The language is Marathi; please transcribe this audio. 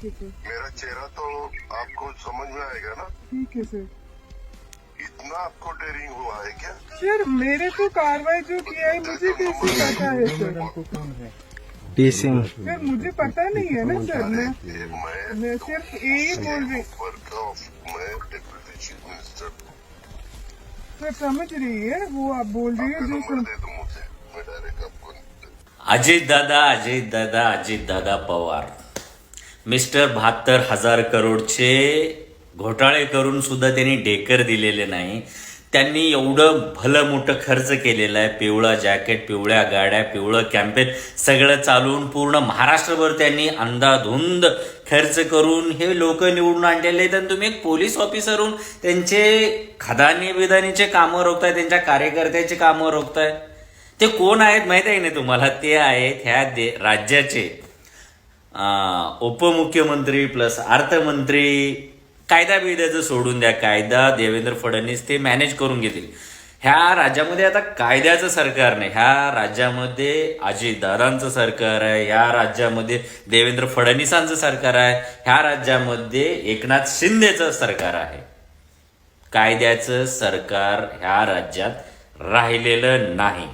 मेरा चेहरा तो आपको समझ में आएगा ना। ठीक है सर। इतना आपको डेयरिंग हुआ है क्या? सर मेरे को कार्रवाई जो किया है मुझे कैसे पता है सर? पी सिंह। सर मुझे पता नहीं है ना सर। मैं सिर्फ यही बोल रही। मैं डिप्टी चीफ मिनिस्टर सर समझ रही है वो आप बोल रही है जो नंबर दे दो मुझे, मैं डायरेक्ट आपको अजितदादा पवार मिस्टर 72,000 करोडचे घोटाळे करून सुद्धा त्यांनी डेकर दिलेले नाही. त्यांनी एवढं भलं मोठं खर्च केलेला आहे. पिवळा जॅकेट, पिवळ्या गाड्या, पिवळं कॅम्पेन सगळं चालवून पूर्ण महाराष्ट्रभर त्यांनी अंधाधुंद खर्च करून हे लोक निवडून आणलेले आहेत. आणि तुम्ही एक पोलीस ऑफिसर होऊन त्यांचे खदानी बिदानीचे कामं रोखताय, त्यांच्या कार्यकर्त्याचे कामं रोखताय. ते कोण आहेत माहिती आहे ना तुम्हाला? ते आहेत ह्या राज्याचे उपमुख्यमंत्री प्लस अर्थमंत्री. कायदा बिद्याचं सोडून द्या, कायदा देवेंद्र फडणवीस ते मॅनेज करून घेतील. ह्या राज्यामध्ये आता कायद्याचं सरकार नाही, ह्या राज्यामध्ये अजितदादांचं सरकार आहे, ह्या राज्यामध्ये देवेंद्र फडणवीसांचं सरकार आहे, ह्या राज्यामध्ये एकनाथ शिंदेचं सरकार आहे. कायद्याचं सरकार ह्या राज्यात राहिलेलं नाही.